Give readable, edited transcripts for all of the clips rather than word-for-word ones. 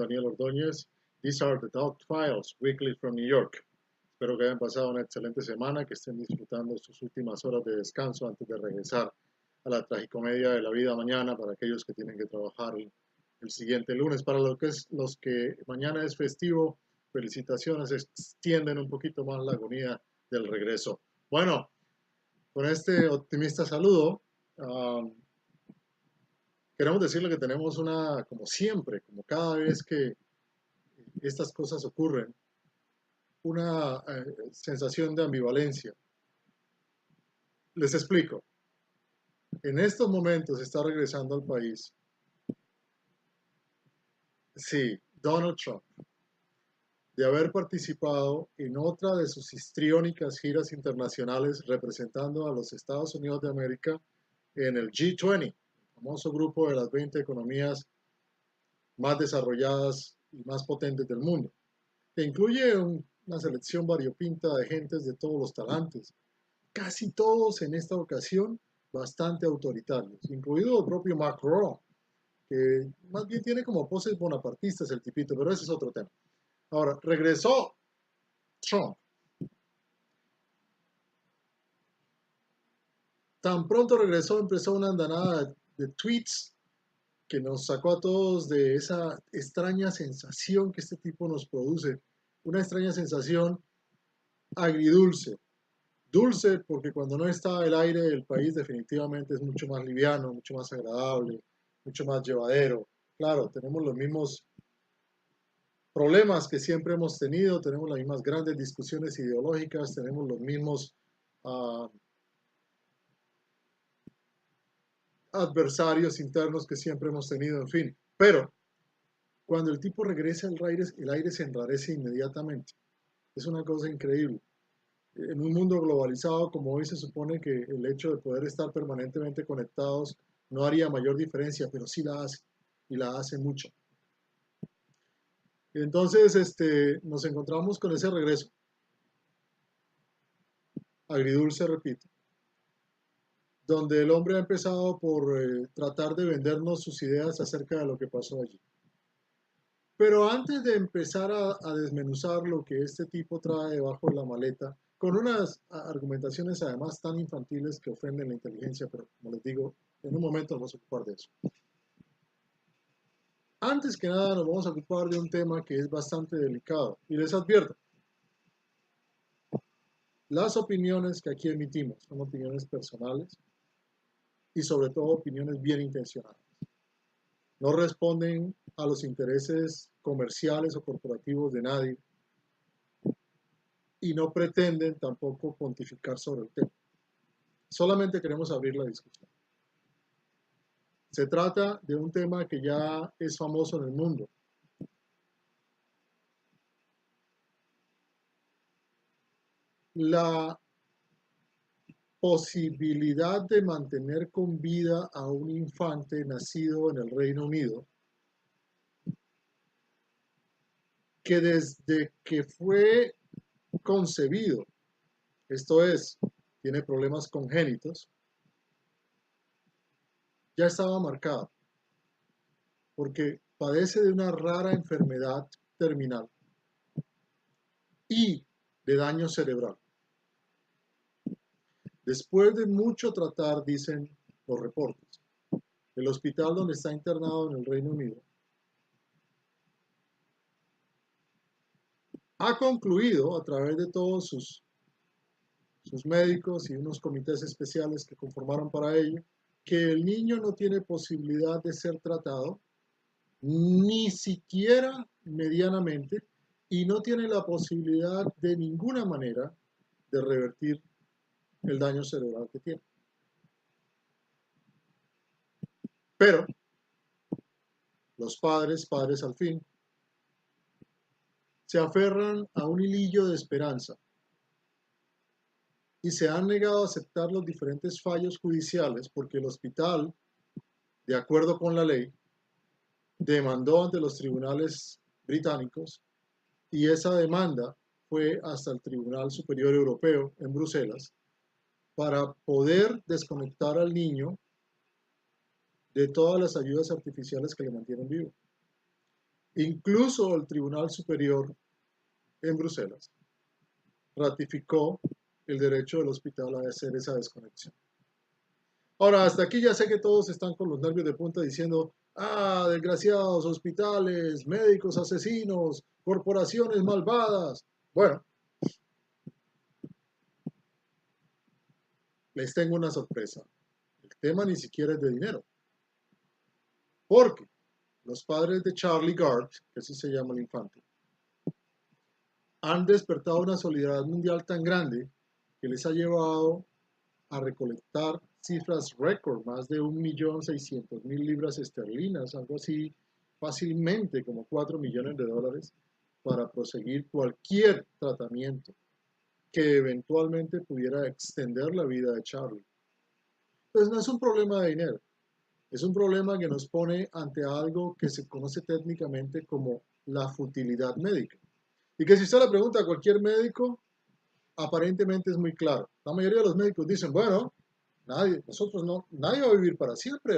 Daniel Ordóñez. These are the Dog Files, weekly from New York. Espero que hayan pasado una excelente semana, que estén disfrutando sus últimas horas de descanso antes de regresar a la tragicomedia de la vida mañana para aquellos que tienen que trabajar el siguiente lunes. Para los que mañana es festivo, felicitaciones, extienden un poquito más la agonía del regreso. Bueno, con este optimista saludo, queremos decirle que tenemos como siempre, como cada vez que estas cosas ocurren, una sensación de ambivalencia. Les explico. En estos momentos está regresando al país, sí, Donald Trump, de haber participado en otra de sus histriónicas giras internacionales representando a los Estados Unidos de América en el G20, el famoso grupo de las 20 economías más desarrolladas y más potentes del mundo, que incluye una selección variopinta de gentes de todos los talantes, casi todos en esta ocasión bastante autoritarios, incluido el propio Macron, que más bien tiene como poses bonapartistas el tipito, pero ese es otro tema. Ahora, regresó Trump. Tan pronto regresó, empezó una andanada de tweets que nos sacó a todos de esa extraña sensación que este tipo nos produce, una extraña sensación agridulce. Dulce porque cuando no está el aire del país definitivamente es mucho más liviano, mucho más agradable, mucho más llevadero. Claro, tenemos los mismos problemas que siempre hemos tenido, tenemos las mismas grandes discusiones ideológicas, tenemos los mismos adversarios internos que siempre hemos tenido, en fin. Pero cuando el tipo regresa el aire se enrarece inmediatamente. Es una cosa increíble. En un mundo globalizado como hoy se supone que el hecho de poder estar permanentemente conectados no haría mayor diferencia, pero sí la hace, y la hace mucho. Entonces nos encontramos con ese regreso. Agridulce, repito, donde el hombre ha empezado por tratar de vendernos sus ideas acerca de lo que pasó allí. Pero antes de empezar a desmenuzar lo que este tipo trae debajo de la maleta, con unas argumentaciones además tan infantiles que ofenden la inteligencia, pero como les digo, en un momento nos vamos a ocupar de eso. Antes que nada nos vamos a ocupar de un tema que es bastante delicado, y les advierto, las opiniones que aquí emitimos son opiniones personales y sobre todo opiniones bien intencionadas. No responden a los intereses comerciales o corporativos de nadie y no pretenden tampoco pontificar sobre el tema. Solamente queremos abrir la discusión. Se trata de un tema que ya es famoso en el mundo. La posibilidad de mantener con vida a un infante nacido en el Reino Unido, que desde que fue concebido, esto es, tiene problemas congénitos, ya estaba marcada, porque padece de una rara enfermedad terminal y de daño cerebral. Después de mucho tratar, dicen los reportes, el hospital donde está internado en el Reino Unido ha concluido a través de todos sus médicos y unos comités especiales que conformaron para ello, que el niño no tiene posibilidad de ser tratado, ni siquiera medianamente, y no tiene la posibilidad de ninguna manera de revertir el daño cerebral que tiene. Pero los padres al fin, se aferran a un hilillo de esperanza y se han negado a aceptar los diferentes fallos judiciales porque el hospital, de acuerdo con la ley, demandó ante los tribunales británicos y esa demanda fue hasta el Tribunal Superior Europeo en Bruselas para poder desconectar al niño de todas las ayudas artificiales que le mantienen vivo. Incluso el Tribunal Superior en Bruselas ratificó el derecho del hospital a hacer esa desconexión. Ahora, hasta aquí ya sé que todos están con los nervios de punta diciendo, ah, desgraciados hospitales, médicos asesinos, corporaciones malvadas. Bueno, les tengo una sorpresa. El tema ni siquiera es de dinero. Porque los padres de Charlie Gard, que así se llama el infante, han despertado una solidaridad mundial tan grande que les ha llevado a recolectar cifras récord, más de 1.600.000 libras esterlinas, algo así fácilmente como 4 millones de dólares, para proseguir cualquier tratamiento que eventualmente pudiera extender la vida de Charlie. Entonces no es un problema de dinero, es un problema que nos pone ante algo que se conoce técnicamente como la futilidad médica. Y que si usted le pregunta a cualquier médico, aparentemente es muy claro. La mayoría de los médicos dicen, bueno, nadie va a vivir para siempre,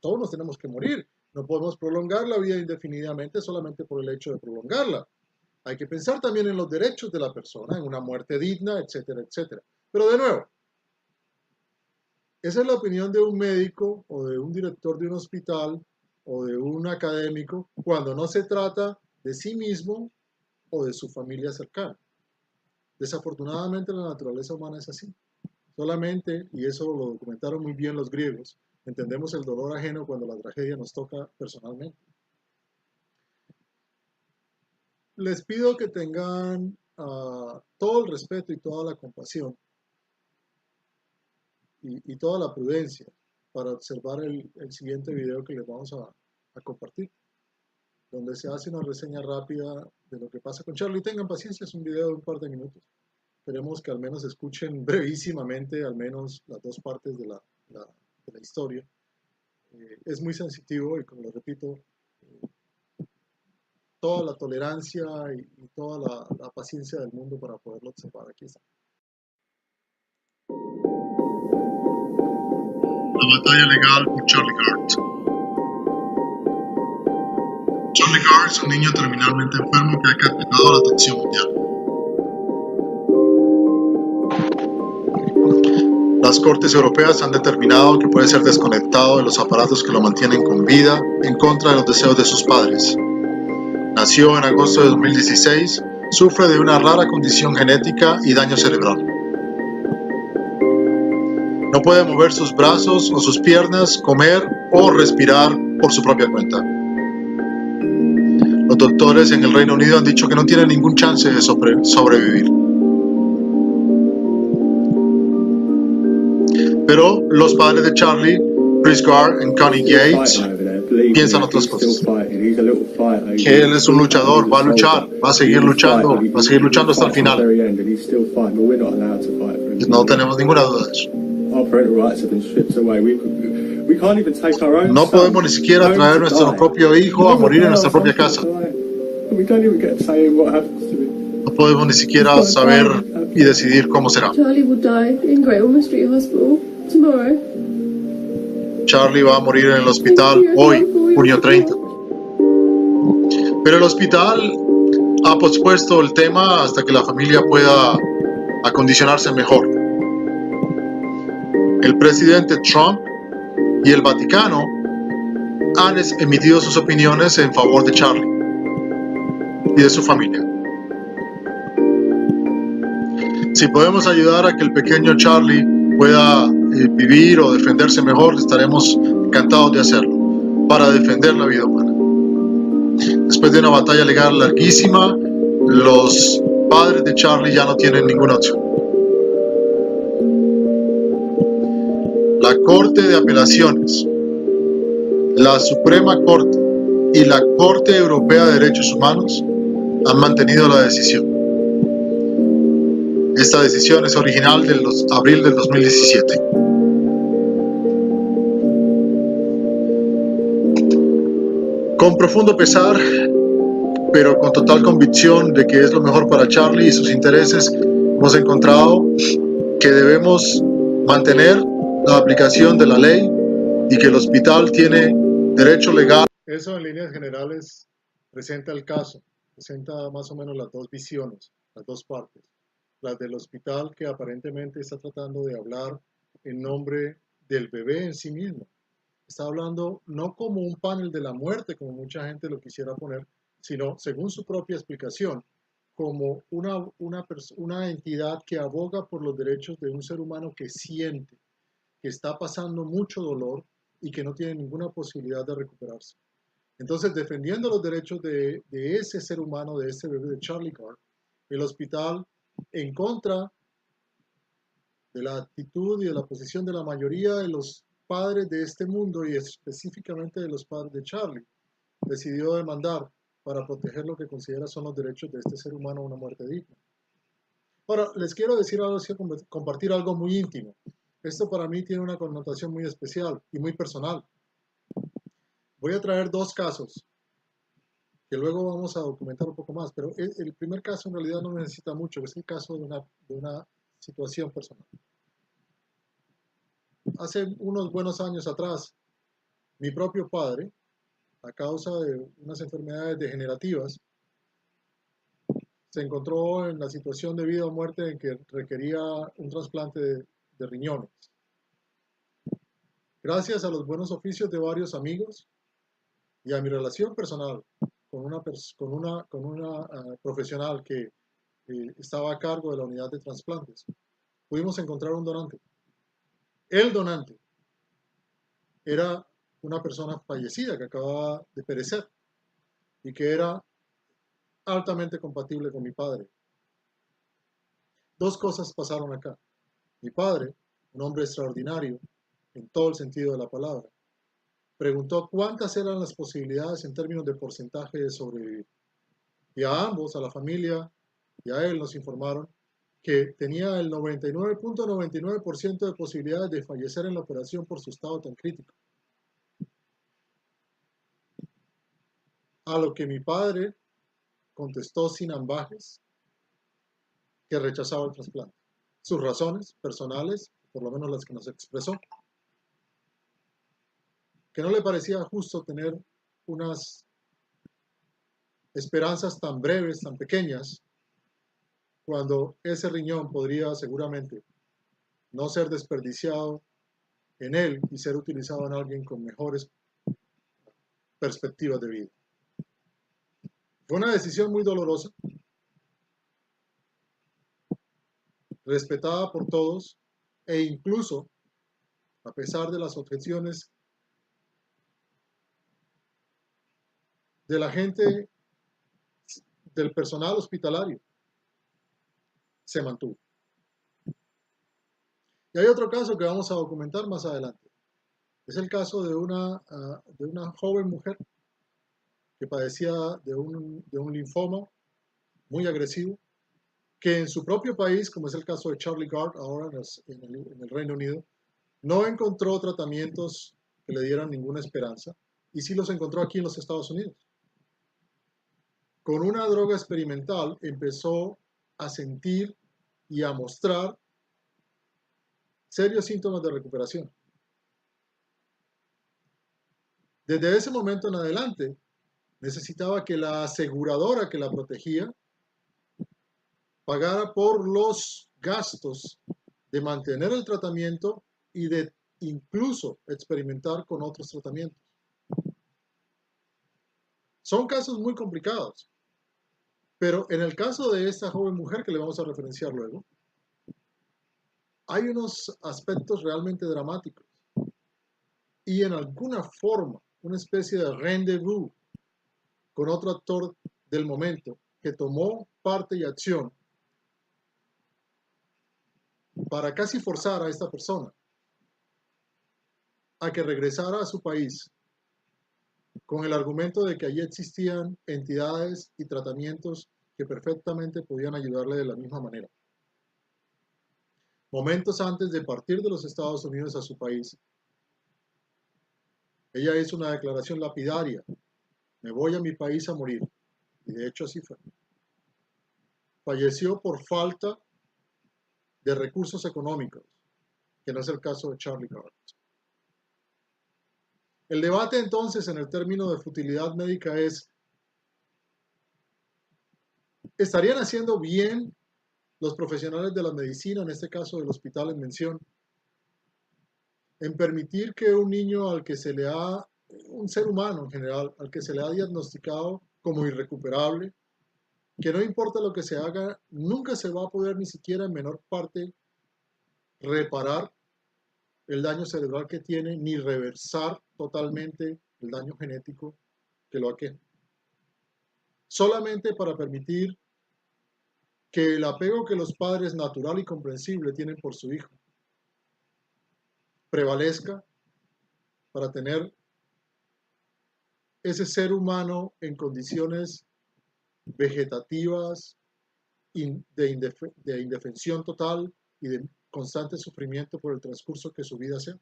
todos nos tenemos que morir. No podemos prolongar la vida indefinidamente solamente por el hecho de prolongarla. Hay que pensar también en los derechos de la persona, en una muerte digna, etcétera, etcétera. Pero de nuevo, esa es la opinión de un médico o de un director de un hospital o de un académico cuando no se trata de sí mismo o de su familia cercana. Desafortunadamente la naturaleza humana es así. Solamente, y eso lo documentaron muy bien los griegos, entendemos el dolor ajeno cuando la tragedia nos toca personalmente. Les pido que tengan todo el respeto y toda la compasión y toda la prudencia para observar el siguiente video que les vamos a compartir, donde se hace una reseña rápida de lo que pasa con Charlie. Tengan paciencia, es un video de un par de minutos. Queremos que al menos escuchen brevísimamente al menos las dos partes de la historia. Es muy sensitivo y, como lo repito, toda la tolerancia y toda la paciencia del mundo para poderlo observar. Aquí está. La batalla legal por Charlie Gard. Charlie Gard es un niño terminalmente enfermo que ha capturado la atención mundial. Las Cortes Europeas han determinado que puede ser desconectado de los aparatos que lo mantienen con vida en contra de los deseos de sus padres. Nació en agosto de 2016, sufre de una rara condición genética y daño cerebral. No puede mover sus brazos o sus piernas, comer o respirar por su propia cuenta. Los doctores en el Reino Unido han dicho que no tiene ningún chance de sobrevivir. Pero los padres de Charlie, Chris Gard y Connie Yates, piensan otras cosas. Que él es un luchador, va a luchar, va a seguir luchando hasta el final. No tenemos ninguna duda de eso. No podemos ni siquiera traer nuestro propio hijo a morir en nuestra propia casa. No podemos ni siquiera saber y decidir cómo será. Charlie va a morir en el hospital hoy, junio 30. Pero el hospital ha pospuesto el tema hasta que la familia pueda acondicionarse mejor. El presidente Trump y el Vaticano han emitido sus opiniones en favor de Charlie y de su familia. Si podemos ayudar a que el pequeño Charlie pueda vivir o defenderse mejor, estaremos encantados de hacerlo, para defender la vida humana. Después de una batalla legal larguísima, los padres de Charlie ya no tienen ninguna opción. La Corte de Apelaciones, la Suprema Corte y la Corte Europea de Derechos Humanos han mantenido la decisión. Esta decisión es original del abril del 2017. Con profundo pesar, pero con total convicción de que es lo mejor para Charlie y sus intereses, hemos encontrado que debemos mantener la aplicación de la ley y que el hospital tiene derecho legal. Eso en líneas generales presenta el caso, presenta más o menos las dos visiones, las dos partes. La del hospital que aparentemente está tratando de hablar en nombre del bebé en sí mismo. Está hablando no como un panel de la muerte, como mucha gente lo quisiera poner, sino, según su propia explicación, como una entidad que aboga por los derechos de un ser humano que siente, que está pasando mucho dolor y que no tiene ninguna posibilidad de recuperarse. Entonces, defendiendo los derechos de ese ser humano, de ese bebé de Charlie Gard, el hospital, en contra de la actitud y de la posición de la mayoría de los padres de este mundo y específicamente de los padres de Charlie, decidió demandar para proteger lo que considera son los derechos de este ser humano a una muerte digna. Ahora, les quiero decir algo, compartir algo muy íntimo. Esto para mí tiene una connotación muy especial y muy personal. Voy a traer dos casos que luego vamos a documentar un poco más, pero el primer caso en realidad no necesita mucho, es el caso de una situación personal. Hace unos buenos años atrás, mi propio padre, a causa de unas enfermedades degenerativas, se encontró en la situación de vida o muerte en que requería un trasplante de riñones. Gracias a los buenos oficios de varios amigos y a mi relación personal con una profesional que estaba a cargo de la unidad de trasplantes, pudimos encontrar un donante. El donante era una persona fallecida que acababa de perecer y que era altamente compatible con mi padre. Dos cosas pasaron acá. Mi padre, un hombre extraordinario en todo el sentido de la palabra, preguntó cuántas eran las posibilidades en términos de porcentaje de sobrevivir. Y a ambos, a la familia y a él, nos informaron que tenía el 99.99% de posibilidades de fallecer en la operación por su estado tan crítico. A lo que mi padre contestó sin ambajes que rechazaba el trasplante. Sus razones personales, por lo menos las que nos expresó, que no le parecía justo tener unas esperanzas tan breves, tan pequeñas, cuando ese riñón podría seguramente no ser desperdiciado en él y ser utilizado en alguien con mejores perspectivas de vida. Fue una decisión muy dolorosa, respetada por todos e incluso, a pesar de las objeciones de la gente, del personal hospitalario, se mantuvo. Y hay otro caso que vamos a documentar más adelante. Es el caso de una joven mujer que padecía de un linfoma muy agresivo, que en su propio país, como es el caso de Charlie Gard, ahora en el Reino Unido, no encontró tratamientos que le dieran ninguna esperanza, y sí los encontró aquí en los Estados Unidos. Con una droga experimental empezó a sentir y a mostrar serios síntomas de recuperación. Desde ese momento en adelante, necesitaba que la aseguradora que la protegía pagara por los gastos de mantener el tratamiento y de incluso experimentar con otros tratamientos. Son casos muy complicados, pero en el caso de esta joven mujer que le vamos a referenciar luego, hay unos aspectos realmente dramáticos y en alguna forma una especie de rendezvous con otro actor del momento que tomó parte y acción para casi forzar a esta persona a que regresara a su país con el argumento de que allí existían entidades y tratamientos que perfectamente podían ayudarle de la misma manera. Momentos antes de partir de los Estados Unidos a su país, ella hizo una declaración lapidaria: me voy a mi país a morir. Y de hecho así fue. Falleció por falta de recursos económicos, que no es el caso de Charlie Gard. El debate entonces en el término de futilidad médica es: ¿Estarían haciendo bien los profesionales de la medicina, en este caso del hospital en mención, en permitir que un niño al que se le ha, un ser humano en general, al que se le ha diagnosticado como irrecuperable, que no importa lo que se haga, nunca se va a poder ni siquiera en menor parte reparar el daño cerebral que tiene, ni reversar totalmente el daño genético que lo aqueja? Solamente para permitir que el apego que los padres natural y comprensible tienen por su hijo prevalezca, para tener ese ser humano en condiciones vegetativas, de indefensión total y de constante sufrimiento por el transcurso que su vida sea.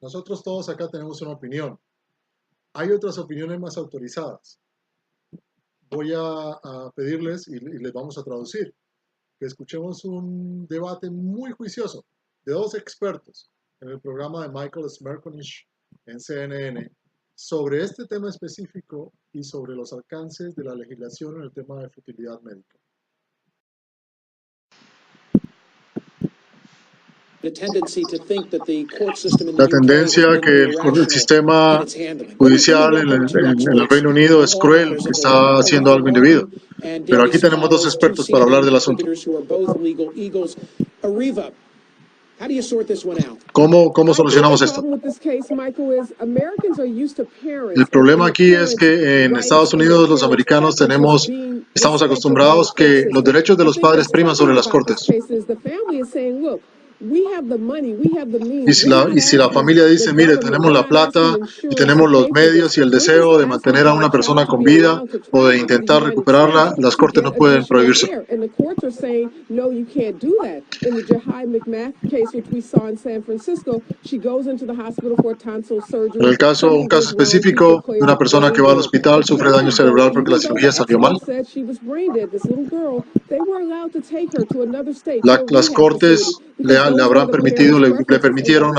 Nosotros todos acá tenemos una opinión. Hay otras opiniones más autorizadas. Voy a pedirles, y les vamos a traducir, que escuchemos un debate muy juicioso de dos expertos en el programa de Michael Smerconish en CNN sobre este tema específico y sobre los alcances de la legislación en el tema de fertilidad médica. La tendencia que el sistema judicial en el Reino Unido es cruel, que está haciendo algo indebido. Pero aquí tenemos dos expertos para hablar del asunto. ¿Cómo solucionamos esto? El problema aquí es que en Estados Unidos los americanos estamos acostumbrados que los derechos de los padres priman sobre las cortes. Y si la familia dice, mire, tenemos la plata y tenemos los medios y el deseo de mantener a una persona con vida o de intentar recuperarla, las cortes no pueden prohibirse. En un caso específico de una persona que va al hospital, sufre daño cerebral porque la cirugía salió mal. Las cortes le habrán permitido, le permitieron,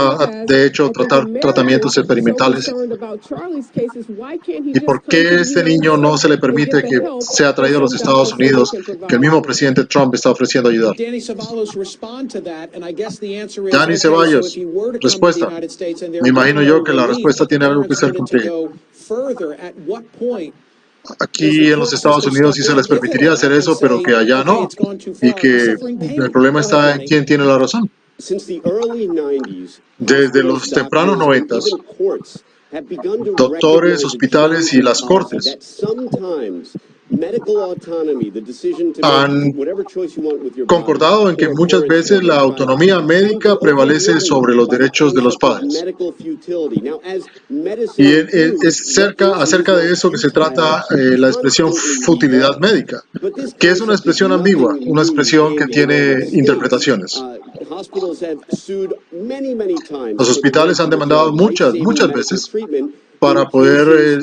de hecho, tratar tratamientos experimentales. ¿Y por qué este niño no se le permite que sea traído a los Estados Unidos, que el mismo presidente Trump está ofreciendo ayudar? Danny Ceballos, respuesta. Me imagino yo que la respuesta tiene algo que ser cumplida. Aquí en los Estados Unidos sí se les permitiría hacer eso, pero que allá no. Y que el problema está en quién tiene la razón. Desde los tempranos 90s, doctores, hospitales y las cortes han concordado en que muchas veces la autonomía médica prevalece sobre los derechos de los padres. Y es acerca de eso que se trata la expresión futilidad médica, que es una expresión ambigua, una expresión que tiene interpretaciones. Los hospitales han demandado muchas veces para poder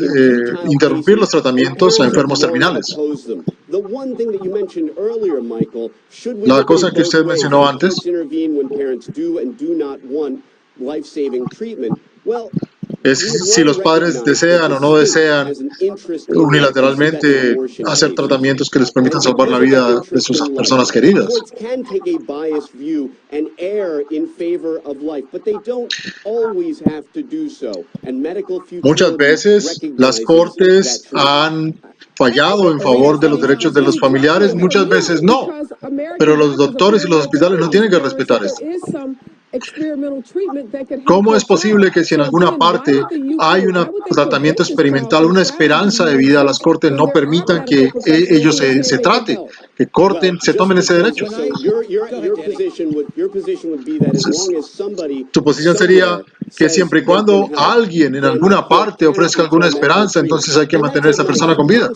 interrumpir los tratamientos a enfermos terminales. La cosa que usted mencionó antes es si los padres desean o no desean unilateralmente hacer tratamientos que les permitan salvar la vida de sus personas queridas. Muchas veces las cortes han fallado en favor de los derechos de los familiares, muchas veces no, pero los doctores y los hospitales no tienen que respetar esto. ¿Cómo es posible que si en alguna parte hay un tratamiento experimental, una esperanza de vida, las cortes no permitan que ellos se traten, que corten, se tomen ese derecho? Tu posición sería que siempre y cuando alguien en alguna parte ofrezca alguna esperanza, entonces hay que mantener a esa persona con vida.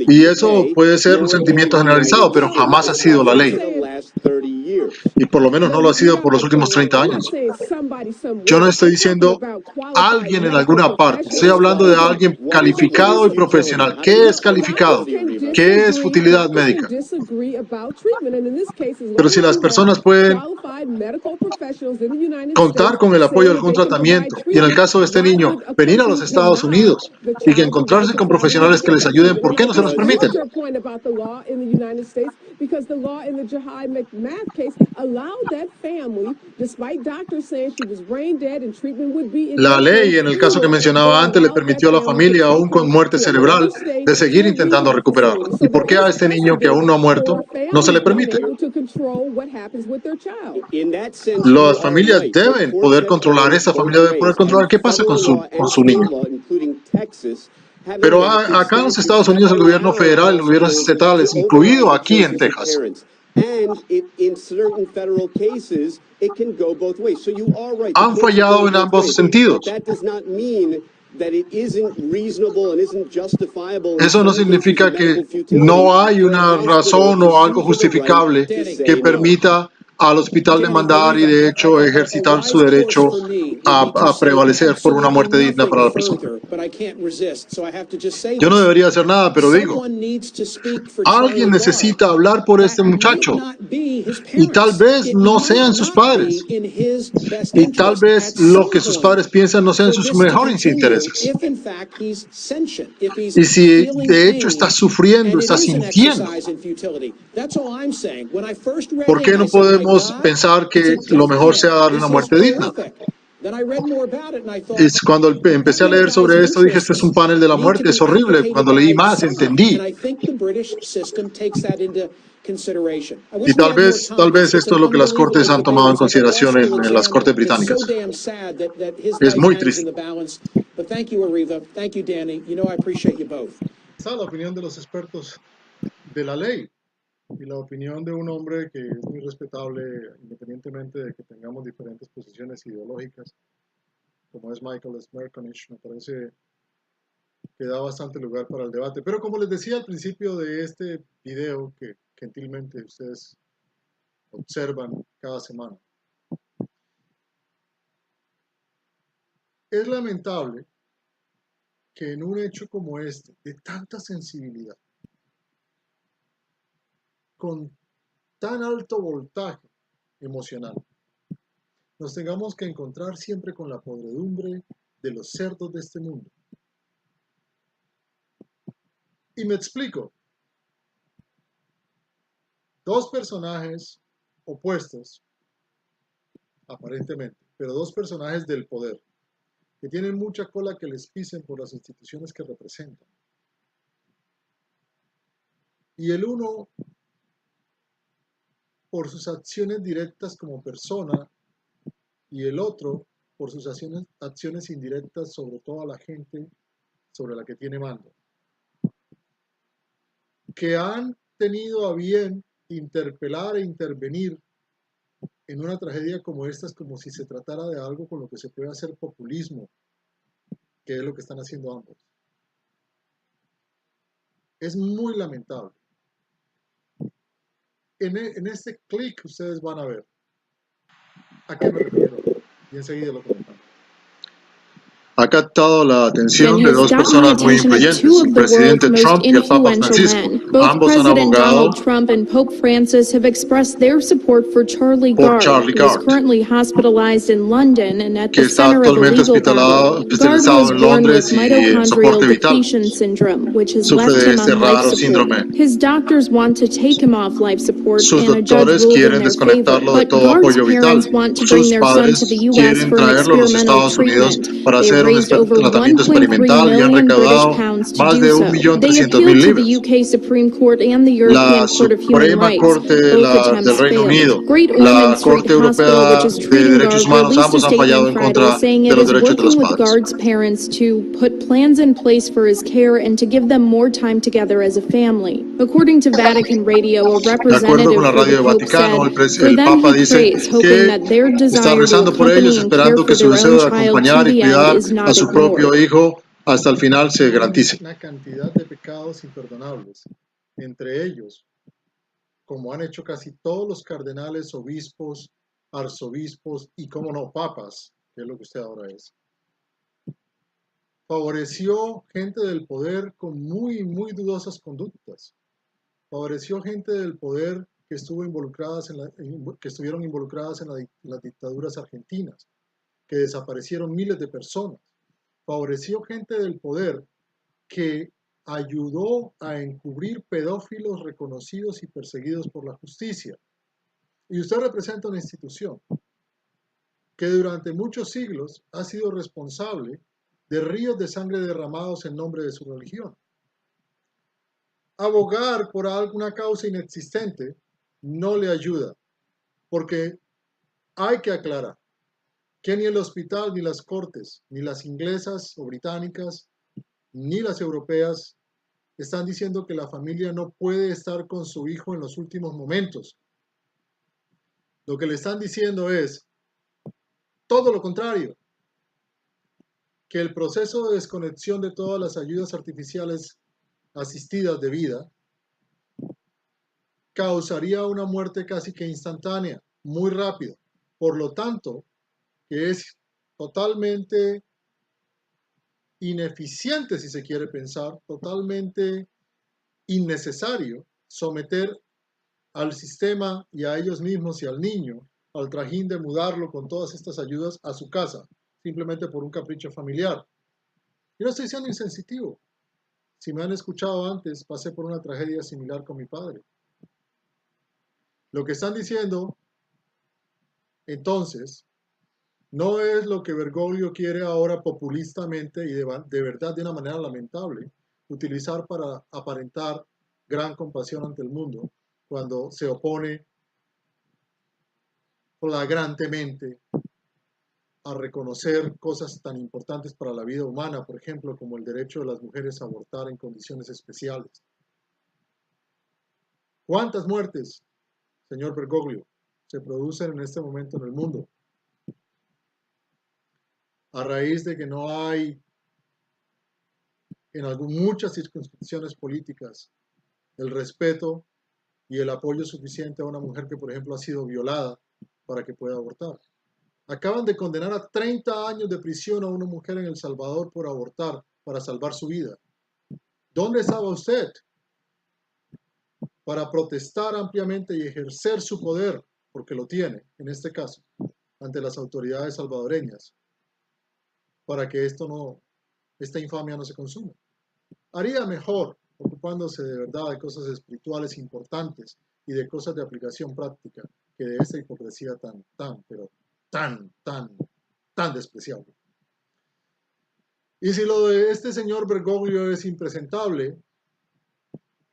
Y eso puede ser un sentimiento generalizado, pero jamás ha sido la ley. Y por lo menos no lo ha sido por los últimos 30 años. Yo no estoy diciendo alguien en alguna parte. Estoy hablando de alguien calificado y profesional. ¿Qué es calificado? ¿Qué es futilidad médica? Pero si las personas pueden contar con el apoyo de algún tratamiento, y en el caso de este niño, venir a los Estados Unidos y que encontrarse con profesionales que les ayuden, ¿por qué no se los permiten? La ley, en el caso que mencionaba antes, le permitió a la familia, aún con muerte cerebral, de seguir intentando recuperarla. ¿Y por qué a este niño que aún no ha muerto no se le permite? Las familias deben poder controlar, esa familia debe poder controlar qué pasa con su niño. Pero acá en los Estados Unidos el gobierno federal, el gobierno estatal, incluido aquí en Texas, han fallado en ambos sentidos. Eso no significa que no hay una razón o algo justificable que permita al hospital demandar y de hecho ejercitar su derecho a prevalecer por una muerte digna para la persona. Yo no debería hacer nada, pero digo, alguien necesita hablar por este muchacho y tal vez no sean sus padres y tal vez lo que sus padres piensan no sean sus mejores intereses. Y si de hecho está sufriendo, está sintiendo, ¿por qué no podemos pensar que lo mejor sea darle una muerte digna? Es cuando empecé a leer sobre esto, dije, este es un panel de la muerte, es horrible. Cuando leí más, entendí. Y tal vez esto es lo que las cortes han tomado en consideración en las cortes británicas. Es muy triste. Esa es la opinión de los expertos de la ley y la opinión de un hombre que es muy respetable, independientemente de que tengamos diferentes posiciones ideológicas, como es Michael Smerconish. Me parece que da bastante lugar para el debate. Pero como les decía al principio de este video que gentilmente ustedes observan cada semana, es lamentable que en un hecho como este, de tanta sensibilidad, con tan alto voltaje emocional, nos tengamos que encontrar siempre con la podredumbre de los cerdos de este mundo. Y me explico. Dos personajes opuestos, aparentemente, pero dos personajes del poder, que tienen mucha cola que les pisen por las instituciones que representan. Y el uno, por sus acciones directas como persona, y el otro, por sus acciones indirectas sobre toda la gente sobre la que tiene mando, que han tenido a bien interpelar e intervenir en una tragedia como esta, es como si se tratara de algo con lo que se puede hacer populismo, que es lo que están haciendo ambos. Es muy lamentable. En este clic ustedes van a ver a qué me refiero y enseguida lo comentamos. Ha captado la atención de dos personas muy influyentes, el presidente Trump y el Papa Francisco. Ambos son abogados Trump and Pope Francis have expressed their support for Charlie Gard, who is currently hospitalized in London and at the center of a legal battle. Gard was born with mitochondrial depletion syndrome, which has left him on life support. His doctors want to take him off life support, and a judge ruled in their favor. But Gard's parents want to bring their son to the U.S. for an experimental treatment. They raised over $1.3 million British pounds to do so. They appealed to the UK Supreme Court and the European Court of Human Rights. Both attempts failed. Great Ormond Street Hospital, which is treating Gard, released a statement Friday saying it is working with Gard's parents to put plans in place for his care and to give them more time together as a family. According to Vatican Radio, a representative for the Pope said, for them he prays, hoping that their desire to accompany and care for their own child to the end is not a su propio ignored. hijo hasta el final se garantice. Una cantidad de pecados imperdonables, entre ellos, como han hecho casi todos los cardenales, obispos, arzobispos y, como no, papas, que es lo que usted ahora es. Favoreció gente del poder con muy dudosas conductas, favoreció gente del poder que estuvieron involucradas en las dictaduras argentinas, que desaparecieron miles de personas. Favoreció gente del poder que ayudó a encubrir pedófilos reconocidos y perseguidos por la justicia. Y usted representa una institución que durante muchos siglos ha sido responsable de ríos de sangre derramados en nombre de su religión. Abogar por alguna causa inexistente no le ayuda, porque hay que aclarar que ni el hospital, ni las cortes, ni las inglesas o británicas, ni las europeas están diciendo que la familia no puede estar con su hijo en los últimos momentos. Lo que le están diciendo es todo lo contrario, que el proceso de desconexión de todas las ayudas artificiales asistidas de vida causaría una muerte casi que instantánea, muy rápida. Por lo tanto, que es totalmente ineficiente, si se quiere pensar, totalmente innecesario someter al sistema y a ellos mismos y al niño al trajín de mudarlo con todas estas ayudas a su casa, simplemente por un capricho familiar. Yo no estoy siendo insensitivo. Si me han escuchado antes, pasé por una tragedia similar con mi padre. Lo que están diciendo, entonces, no es lo que Bergoglio quiere ahora populistamente y de verdad de una manera lamentable utilizar para aparentar gran compasión ante el mundo cuando se opone flagrantemente a reconocer cosas tan importantes para la vida humana, por ejemplo, como el derecho de las mujeres a abortar en condiciones especiales. ¿Cuántas muertes, señor Bergoglio, se producen en este momento en el mundo? A raíz de que no hay, en muchas circunscripciones políticas, el respeto y el apoyo suficiente a una mujer que, por ejemplo, ha sido violada para que pueda abortar. Acaban de condenar a 30 años de prisión a una mujer en El Salvador por abortar para salvar su vida. ¿Dónde estaba usted para protestar ampliamente y ejercer su poder, porque lo tiene en este caso, ante las autoridades salvadoreñas, para que esta infamia no se consuma? Haría mejor ocupándose de verdad de cosas espirituales importantes y de cosas de aplicación práctica que de esta hipocresía tan despreciable. Y si lo de este señor Bergoglio es impresentable,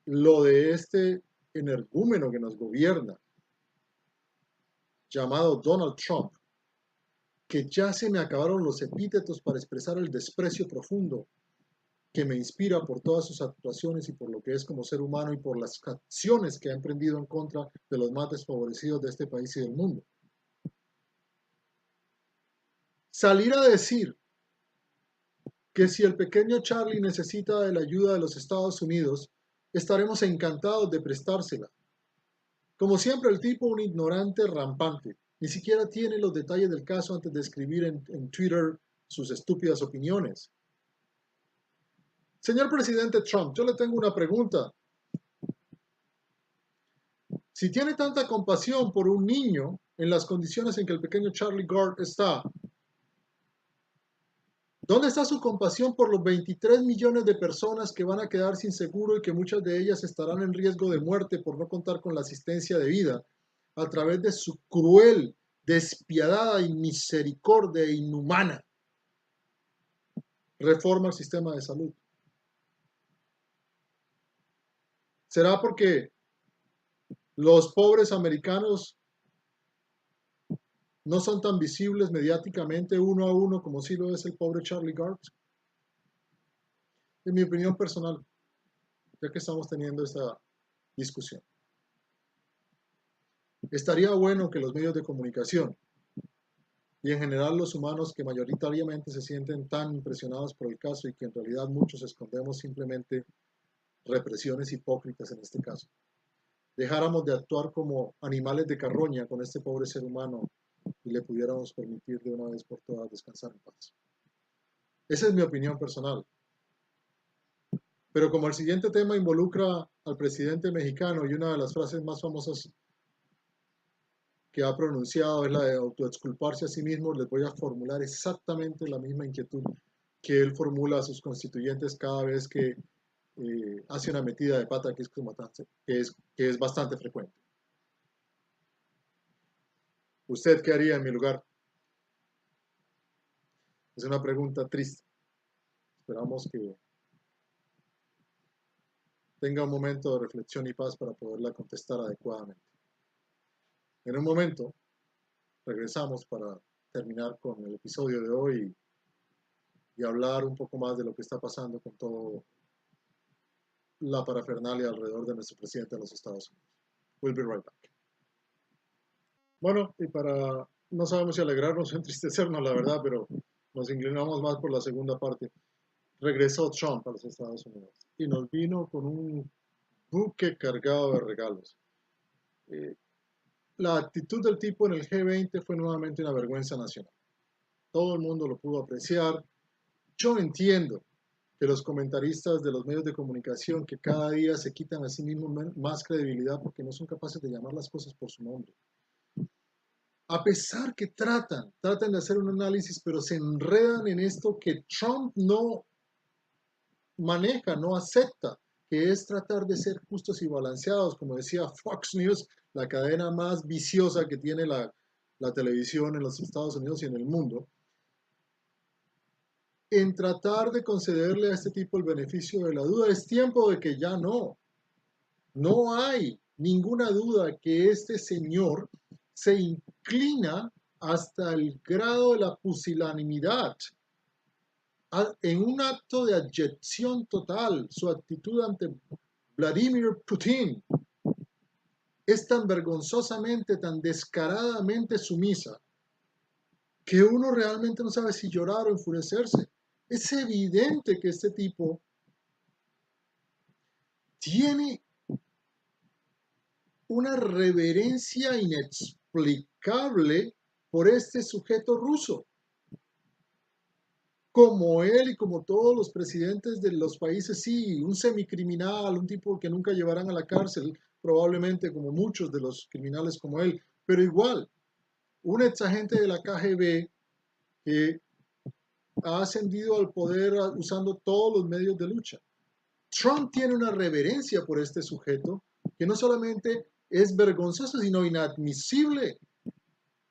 lo de este energúmeno que nos gobierna, llamado Donald Trump, que ya se me acabaron los epítetos para expresar el desprecio profundo que me inspira por todas sus actuaciones y por lo que es como ser humano y por las acciones que ha emprendido en contra de los más desfavorecidos de este país y del mundo. Salir a decir que si el pequeño Charlie necesita de la ayuda de los Estados Unidos, estaremos encantados de prestársela. Como siempre, el tipo un ignorante rampante. Ni siquiera tiene los detalles del caso antes de escribir en Twitter sus estúpidas opiniones. Señor presidente Trump, yo le tengo una pregunta. Si tiene tanta compasión por un niño en las condiciones en que el pequeño Charlie Gard está, ¿dónde está su compasión por los 23 millones de personas que van a quedar sin seguro y que muchas de ellas estarán en riesgo de muerte por no contar con la asistencia de vida a través de su cruel, despiadada y misericordia inhumana reforma al sistema de salud? ¿Será porque los pobres americanos no son tan visibles mediáticamente uno a uno como sí lo es el pobre Charlie Gard? En mi opinión personal, ya que estamos teniendo esta discusión, estaría bueno que los medios de comunicación y en general los humanos que mayoritariamente se sienten tan impresionados por el caso y que en realidad muchos escondemos simplemente represiones hipócritas en este caso, dejáramos de actuar como animales de carroña con este pobre ser humano y le pudiéramos permitir de una vez por todas descansar en paz. Esa es mi opinión personal. Pero como el siguiente tema involucra al presidente mexicano y una de las frases más famosas que ha pronunciado es la de autoexculparse a sí mismo, les voy a formular exactamente la misma inquietud que él formula a sus constituyentes cada vez que hace una metida de pata que es bastante frecuente. ¿Usted qué haría en mi lugar? Es una pregunta triste. Esperamos que tenga un momento de reflexión y paz para poderla contestar adecuadamente. En un momento regresamos para terminar con el episodio de hoy y hablar un poco más de lo que está pasando con toda la parafernalia alrededor de nuestro presidente de los Estados Unidos. We'll be right back. Bueno, y para, no sabemos si alegrarnos o entristecernos, la verdad, pero nos inclinamos más por la segunda parte. Regresó Trump a los Estados Unidos y nos vino con un buque cargado de regalos. La actitud del tipo en el G20 fue nuevamente una vergüenza nacional. Todo el mundo lo pudo apreciar. Yo entiendo que los comentaristas de los medios de comunicación que cada día se quitan a sí mismos más credibilidad porque no son capaces de llamar las cosas por su nombre. A pesar que tratan de hacer un análisis, pero se enredan en esto que Trump no maneja, no acepta, que es tratar de ser justos y balanceados, como decía Fox News, la cadena más viciosa que tiene la televisión en los Estados Unidos y en el mundo, en tratar de concederle a este tipo el beneficio de la duda. Es tiempo de que ya no hay ninguna duda que este señor se inclina hasta el grado de la pusilanimidad, en un acto de abyección total. Su actitud ante Vladimir Putin es tan vergonzosamente, tan descaradamente sumisa, que uno realmente no sabe si llorar o enfurecerse. Es evidente que este tipo tiene una reverencia inexplicable por este sujeto ruso. Como él y como todos los presidentes de los países, sí, un semicriminal, un tipo que nunca llevarán a la cárcel, probablemente como muchos de los criminales como él, pero igual, un exagente de la KGB que ha ascendido al poder usando todos los medios de lucha. Trump tiene una reverencia por este sujeto que no solamente es vergonzoso, sino inadmisible.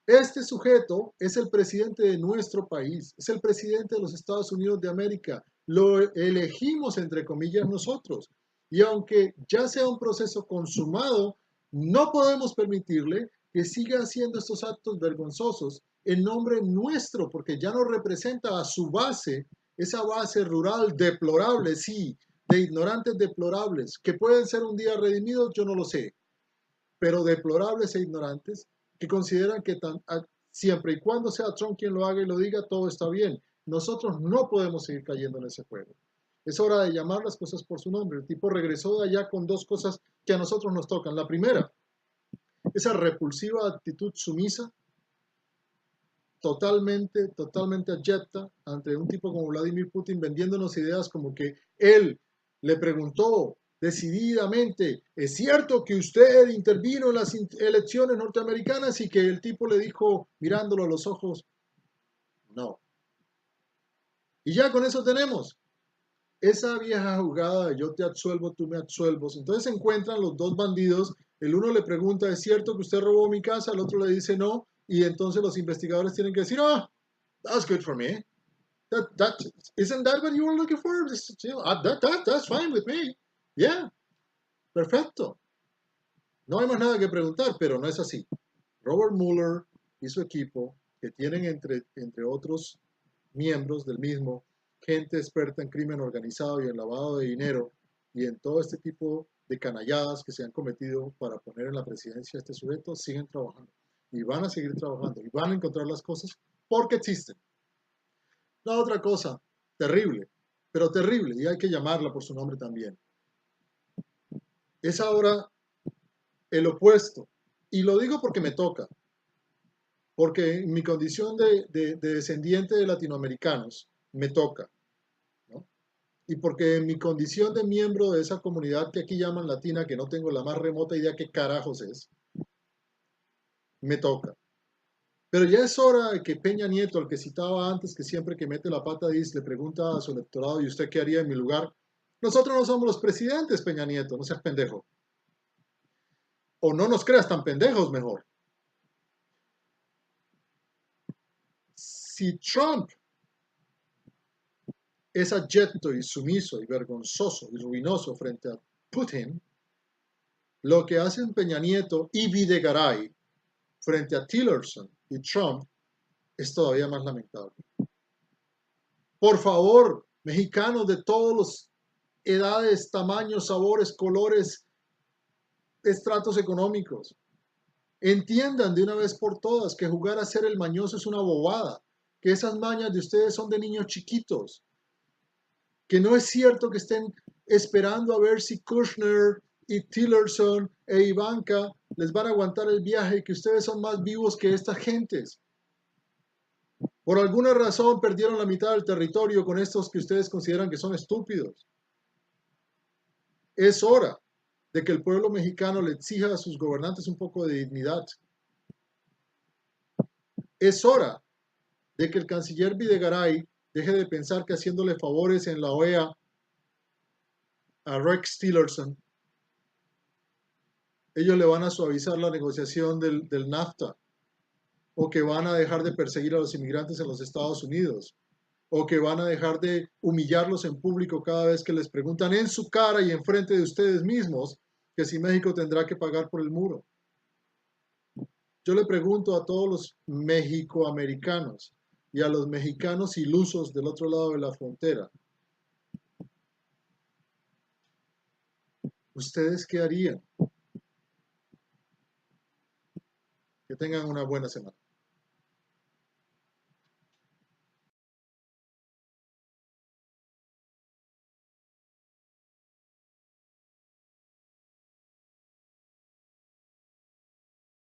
Este sujeto es el presidente de nuestro país, es el presidente de los Estados Unidos de América. Lo elegimos, entre comillas, nosotros. Y aunque ya sea un proceso consumado, no podemos permitirle que siga haciendo estos actos vergonzosos en nombre nuestro, porque ya no representa a su base, esa base rural deplorable, sí, de ignorantes deplorables, que pueden ser un día redimidos, yo no lo sé, pero deplorables e ignorantes, que consideran que siempre y cuando sea Trump quien lo haga y lo diga, todo está bien. Nosotros no podemos seguir cayendo en ese juego. Es hora de llamar las cosas por su nombre. El tipo regresó de allá con dos cosas que a nosotros nos tocan. La primera, esa repulsiva actitud sumisa, totalmente abyecta ante un tipo como Vladimir Putin, vendiéndonos ideas como que él le preguntó decididamente, ¿es cierto que usted intervino en las elecciones norteamericanas? Y que el tipo le dijo, mirándolo a los ojos, no. Y ya con eso tenemos esa vieja jugada de yo te absuelvo, tú me absuelvos. Entonces se encuentran los dos bandidos, el uno le pregunta, ¿es cierto que usted robó mi casa? El otro le dice no, y entonces los investigadores tienen que decir, oh, that's good for me. Isn't that what you were looking for? That's fine with me. Yeah. Perfecto. No hay más nada que preguntar, pero no es así. Robert Mueller y su equipo, que tienen entre otros miembros del mismo, gente experta en crimen organizado y en lavado de dinero y en todo este tipo de canalladas que se han cometido para poner en la presidencia a este sujeto, siguen trabajando. Y van a seguir trabajando y van a encontrar las cosas porque existen. La otra cosa, terrible, pero terrible, y hay que llamarla por su nombre también, es ahora el opuesto. Y lo digo porque me toca, porque en mi condición de descendiente de latinoamericanos, me toca, ¿no? y porque en mi condición de miembro de esa comunidad que aquí llaman latina, que no tengo la más remota idea qué carajos es, me toca. Pero ya es hora de que Peña Nieto, el que citaba antes, que siempre que mete la pata dice, le pregunta a su electorado, ¿y usted qué haría en mi lugar? Nosotros no somos los presidentes, Peña Nieto, no seas pendejo. O no nos creas tan pendejos, mejor. Si Trump es abyecto y sumiso y vergonzoso y ruinoso frente a Putin, lo que hacen Peña Nieto y Videgaray frente a Tillerson y Trump es todavía más lamentable. Por favor, mexicanos de todas las edades, tamaños, sabores, colores, estratos económicos, entiendan de una vez por todas que jugar a ser el mañoso es una bobada, que esas mañas de ustedes son de niños chiquitos, que no es cierto que estén esperando a ver si Kushner y Tillerson e Ivanka les van a aguantar el viaje y que ustedes son más vivos que estas gentes. Por alguna razón perdieron la mitad del territorio con estos que ustedes consideran que son estúpidos. Es hora de que el pueblo mexicano le exija a sus gobernantes un poco de dignidad. Es hora de que el canciller Videgaray deje de pensar que haciéndole favores en la OEA a Rex Tillerson, ellos le van a suavizar la negociación del NAFTA, o que van a dejar de perseguir a los inmigrantes en los Estados Unidos, o que van a dejar de humillarlos en público cada vez que les preguntan en su cara y enfrente de ustedes mismos que si México tendrá que pagar por el muro. Yo le pregunto a todos los mexicoamericanos y a los mexicanos ilusos del otro lado de la frontera, ¿ustedes qué harían? Que tengan una buena semana.